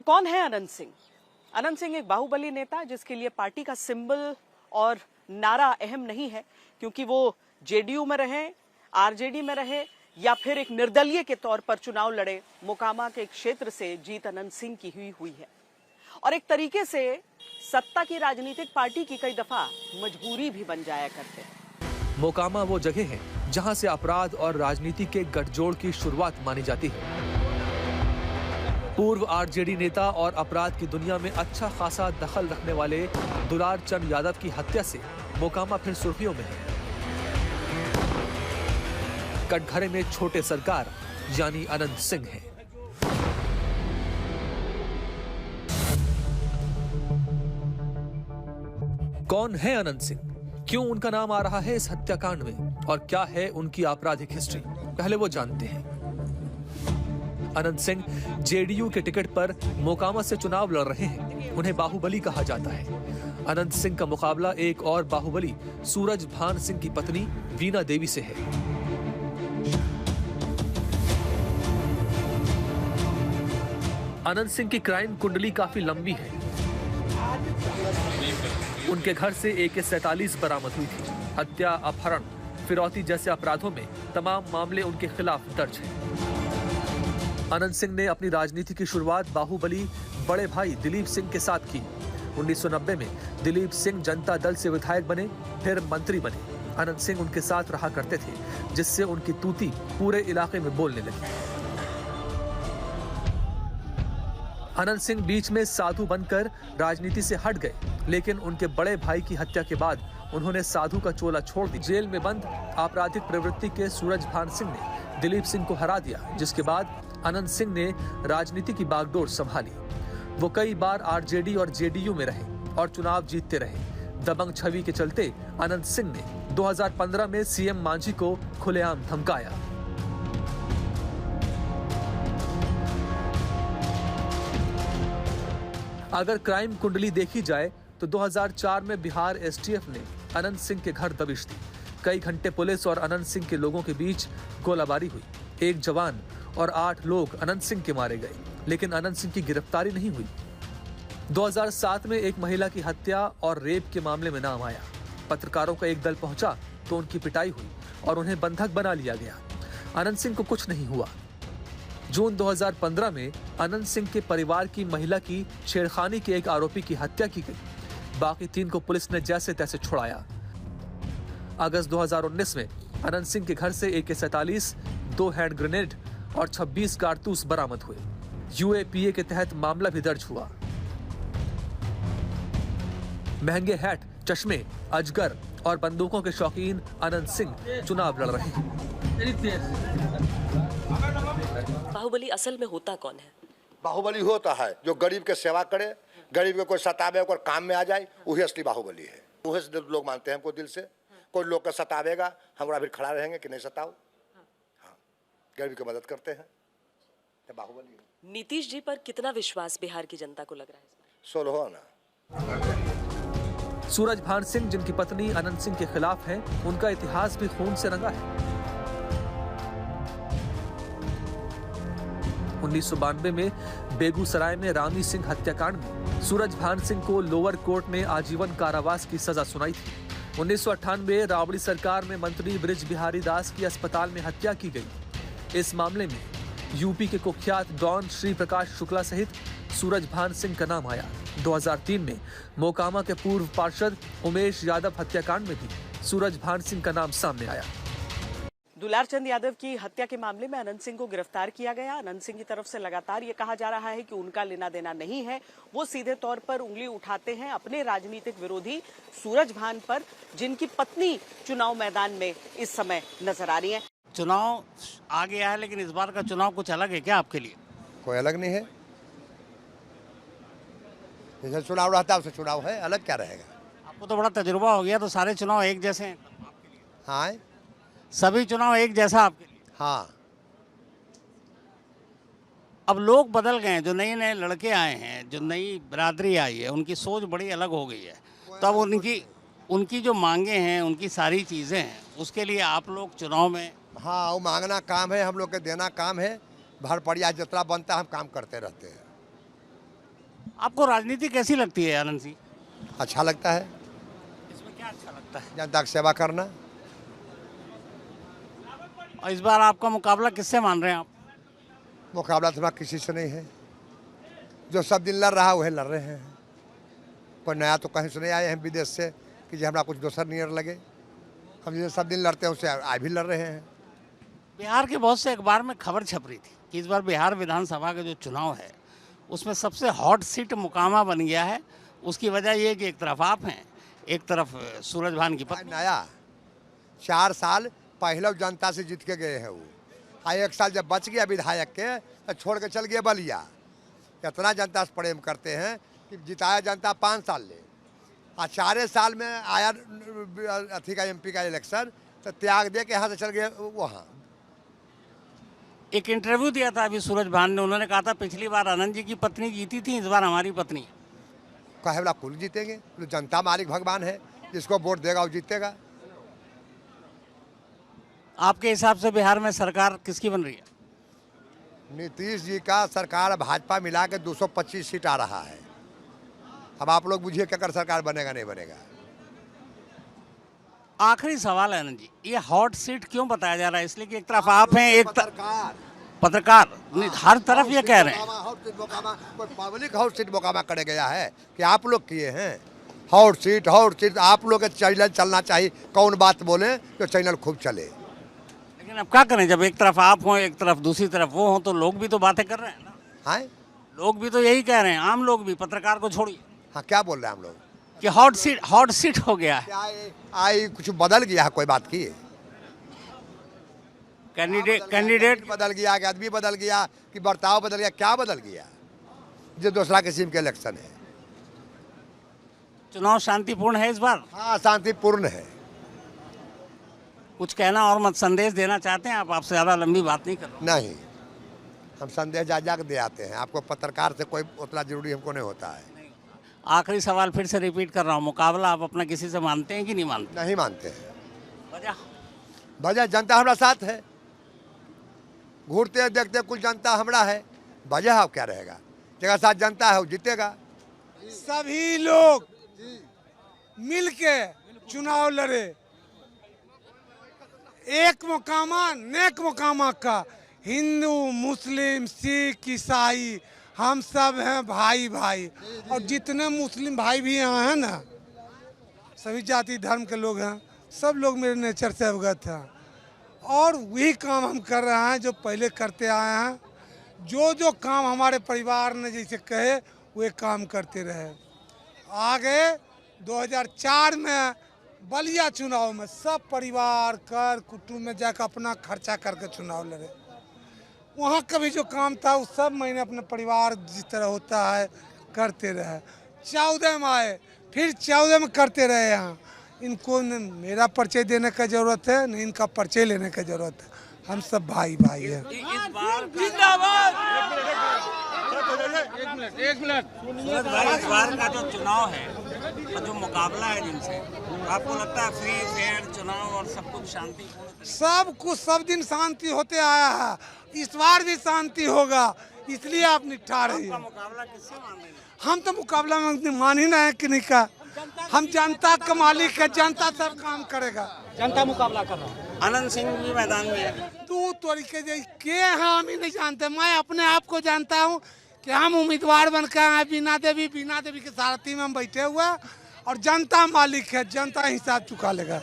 कौन है अनंत सिंह? अनंत सिंह एक बाहुबली नेता जिसके लिए पार्टी का सिंबल और नारा अहम नहीं है, क्योंकि वो जेडीयू में रहे, आरजेडी में रहे या फिर एक निर्दलीय के तौर पर चुनाव लड़े, मोकामा के क्षेत्र से जीत अनंत सिंह की हुई है। और एक तरीके से सत्ता की राजनीतिक पार्टी की कई दफा मजबूरी भी बन जाया करते हैं। मोकामा वो जगह है जहां से अपराध और राजनीति के गठजोड़ की शुरुआत मानी जाती है। पूर्व आरजेडी नेता और अपराध की दुनिया में अच्छा खासा दखल रखने वाले दुलार चंद यादव की हत्या से मोकामा फिर सुर्खियों में है। कटघरे में छोटे सरकार यानी अनंत सिंह है। कौन है अनंत सिंह? क्यों उनका नाम आ रहा है इस हत्याकांड में और क्या है उनकी आपराधिक हिस्ट्री? पहले वो जानते हैं। अनंत सिंह जेडीयू के टिकट पर मोकामा से चुनाव लड़ रहे हैं। उन्हें बाहुबली कहा जाता है। अनंत सिंह का मुकाबला एक और बाहुबली सूरज भान सिंह की पत्नी वीना देवी से है। अनंत सिंह की क्राइम कुंडली काफी लंबी है। उनके घर से AK-47 बरामद हुई थी। हत्या, अपहरण, फिरौती जैसे अपराधों में तमाम मामले उनके खिलाफ दर्ज हैं। अनंत सिंह ने अपनी राजनीति की शुरुआत बाहुबली बड़े भाई दिलीप सिंह के साथ की। 1990 में दिलीप सिंह जनता दल से विधायक बने, फिर मंत्री बने। अनंत सिंह उनके साथ रहा करते थे, जिससे उनकी तूती पूरे इलाके में बोलने लगी। अनंत सिंह बीच में साधु बनकर राजनीति से हट गए, लेकिन उनके बड़े भाई की हत्या के बाद उन्होंने साधु का चोला छोड़ दिया। जेल में बंद आपराधिक प्रवृत्ति के सूरज भान सिंह ने दिलीप सिंह को हरा दिया, जिसके बाद अनंत सिंह ने राजनीति की बागडोर संभाली। वो कई बार आरजेडी और जेडीयू में रहे और चुनाव जीतते रहे। दबंग छवि के चलते अनंत सिंह ने 2015 में सीएम मांझी को खुलेआम धमकाया। अगर क्राइम कुंडली देखी जाए तो 2004 में बिहार एसटीएफ ने अनंत सिंह के घर दबिश दी। कई घंटे पुलिस और अनंत सिंह के लोगों के बीच गोलाबारी हुई। एक जवान और 8 लोग अनंत सिंह के मारे गए, लेकिन अनंत सिंह की गिरफ्तारी नहीं हुई। 2007 में एक महिला की हत्या और रेप के मामले में नाम आया। पत्रकारों का एक दल पहुंचा तो उनकी पिटाई हुई और उन्हें बंधक बना लिया गया। अनंत सिंह को कुछ नहीं हुआ। जून 2015 में अनंत सिंह के परिवार की महिला की छेड़खानी के एक आरोपी की हत्या की गई। बाकी 3 को पुलिस ने जैसे तैसे छुड़ाया। अगस्त 2019 में अनंत सिंह के घर से AK-47, 2 हैंड ग्रेनेड और 26 कारतूस बरामद हुए। UAPA के तहत मामला भी दर्ज हुआ। महंगे हैट, चश्मे, अजगर और बंदूकों के शौकीन अनंत सिंह चुनाव लड़ रहे हैं। बाहुबली असल में होता कौन है? बाहुबली होता है जो गरीब के सेवा करे, गरीब के कोई सतावे और काम में आ जाए, वही असली बाहुबली है। वही से लोग मानते हैं हमको दिल से। कोई लोग का सतावेगा, हम फिर खड़ा रहेंगे कि नहीं सताओ। हाँ, गरीब की मदद करते हैं, ये बाहुबली है। नीतीश जी पर कितना विश्वास बिहार की जनता को लग रहा है? 16 ना। सूरज भान सिंह, जिनकी पत्नी अनंत सिंह के खिलाफ है, उनका इतिहास भी खून से रंगा है। 1992 में बेगूसराय में रामी सिंह हत्याकांड में सूरज भान सिंह को लोअर कोर्ट ने आजीवन कारावास की सजा सुनाई थी। 1998 राबड़ी सरकार में मंत्री ब्रिज बिहारी दास की अस्पताल में हत्या की गई। इस मामले में यूपी के कुख्यात डॉन श्री प्रकाश शुक्ला सहित सूरज भान सिंह का नाम आया। 2003 में मोकामा के पूर्व पार्षद उमेश यादव हत्याकांड में भी सूरज भान सिंह का नाम सामने आया। दुलार चंद यादव की हत्या के मामले में अनंत सिंह को गिरफ्तार किया गया। अनंत सिंह की तरफ से लगातार ये कहा जा रहा है कि उनका लेना देना नहीं है। वो सीधे तौर पर उंगली उठाते हैं अपने राजनीतिक विरोधी सूरज भान पर, जिनकी पत्नी चुनाव मैदान में इस समय नजर आ रही है। चुनाव आ गया है, लेकिन इस बार का चुनाव कुछ अलग है क्या आपके लिए? कोई अलग नहीं है। जैसे चुनाव रहता है उसे चुनाव है, अलग क्या रहेगा? आपको तो बड़ा तजुर्बा हो गया, तो सारे चुनाव एक जैसे हैं? हाँ, सभी चुनाव एक जैसा आपके लिए? हाँ। अब लोग बदल गए हैं, जो नए नए लड़के आए हैं, जो नई बिरादरी आई है, उनकी सोच बड़ी अलग हो गई है। तो अब उनकी जो मांगे हैं, उनकी सारी चीज़ें हैं, उसके लिए आप लोग चुनाव में? हाँ, वो मांगना काम है, हम लोग के देना काम है। भरपड़िया जितना बनता है हम काम करते रहते हैं। आपको राजनीति कैसी लगती है आनंद सिंह? अच्छा लगता है, इसमें क्या अच्छा लगता है? जनता की सेवा करना। और इस बार आपका मुकाबला किससे मान रहे हैं आप? मुकाबला थोड़ा किसी से नहीं है, जो सब दिन लड़ रहा वही लड़ रहे हैं। कोई नया तो कहीं से नहीं आए हैं विदेश से कि जो हमारा कुछ दोसर नियर लगे। हम जैसे सब दिन लड़ते हैं उससे आज भी लड़ रहे हैं। बिहार के बहुत से अखबार में खबर छप रही थी कि इस बार बिहार विधानसभा का जो चुनाव है उसमें सबसे हॉट सीट मोकामा बन गया है। उसकी वजह ये है कि एक तरफ आप हैं, एक तरफ सूरजभान की पत्नी। नया 4 साल पहले जनता से जीत के गए हैं वो, आ 1 साल जब बच गया विधायक के तो छोड़ के चल गया बलिया। इतना जनता से प्रेम करते हैं कि जिताया जनता 5 साल ले, और 4 साल में आया अथी का MP का इलेक्शन तो त्याग दे के यहाँ से चल गए वहाँ। एक इंटरव्यू दिया था अभी सूरजभान ने, उन्होंने कहा था पिछली बार आनंद जी की पत्नी जीती थी, इस बार हमारी पत्नी। कहे वाला कुल जीतेंगे, तो जनता मालिक भगवान है, जिसको वोट देगा वो जीतेगा। आपके हिसाब से बिहार में सरकार किसकी बन रही है? नीतीश जी का सरकार भाजपा मिला के 225 सीट आ रहा है। अब आप लोग बुझिए क्या कर सरकार बनेगा नहीं बनेगा। आखिरी सवाल है आनंद जी, ये हॉट सीट क्यों बताया जा रहा है? इसलिए कि एक तरफ आप हैं, एक पत्रकार नहीं, हर तरफ ये कह रहे हैं। कोई पब्लिक हॉट सीट मोकामा करे गया है कि आप लोग किए हैं? हॉट सीट आप लोग के चैनल चलना चाहिए। कौन बात बोले तो चैनल खूब चले। लेकिन अब क्या करें, जब एक तरफ आप हों, एक तरफ दूसरी तरफ वो हों, तो लोग भी तो बातें कर रहे हैं ना। हाँ लोग भी तो यही कह रहे हैं, आम लोग भी, पत्रकार को छोड़िए। हाँ, क्या बोल रहे हैं हम लोग कि हॉट सीट हो गया है। क्या आई कुछ बदल गया है? कोई बात की कैंडिडेट बदल गया कि आदमी बदल गया कि बर्ताव बदल गया? क्या बदल गया? जो दूसरा किस्म के इलेक्शन है। चुनाव शांतिपूर्ण है इस बार? हाँ, शांतिपूर्ण है। कुछ कहना और मत संदेश देना चाहते हैं आप? आपसे ज़्यादा लंबी बात नहीं कर रहा। नहीं, हम संदेश जा दे आते हैं। आपको पत्रकार से कोई उतना जरूरी हमको नहीं होता है। आखिरी सवाल फिर से रिपीट कर रहा हूँ, मुकाबला आप अपना किसी से मानते हैं कि नहीं मानते? नहीं मानते हैं। वजह जनता हमारा साथ है, घूरते देखते कुल जनता हमारा है। वजह अब क्या रहेगा? जगह साथ जनता है वो जीतेगा। सभी लोग मिलके चुनाव लड़े, एक मोकामा नेक मोकामा का। हिंदू मुस्लिम सिख ईसाई हम सब हैं भाई भाई। और जितने मुस्लिम भाई भी यहाँ हैं ना, सभी जाति धर्म के लोग हैं, सब लोग मेरे नेचर से अवगत हैं। और वही काम हम कर रहे हैं जो पहले करते आए हैं। जो काम हमारे परिवार ने जैसे कहे वे काम करते रहे। आगे 2004 में बलिया चुनाव में सब परिवार कर कुटुंब में जाकर अपना खर्चा करके चुनाव लड़े। वहाँ का भी जो काम था वो सब मैंने अपने परिवार जिस तरह होता है करते रहे। 14 में आए, फिर 14 में करते रहे। यहाँ इनको न मेरा परिचय देने का जरूरत है, न इनका परिचय लेने का जरूरत है। हम सब भाई भाई हैं। इस बार इस बार का जो चुनाव है और जो मुकाबला है जिनसे, आपको लगता है फ्री फेयर चुनाव और सब कुछ शांतिपूर्ण? सब कुछ सब दिन शांति होते आया है, इस बार भी शांति होगा, इसलिए आप निपटा रही है। मुकाबला किससे मान रहे हैं? हम तो मुकाबला में मान ही रहे कि नहीं का। हम जनता का मालिक है, जनता सब काम करेगा। जनता मुकाबला कर रहा है। आनंद सिंह भी मैदान में है। तू तरीके के हैं, हम ही नहीं जानते। मैं अपने आप को जानता हूँ कि हम उम्मीदवार बनकर आए बीना देवी के सारथी में हम बैठे हुए, और जनता मालिक है, जनता हिसाब चुका लेगा।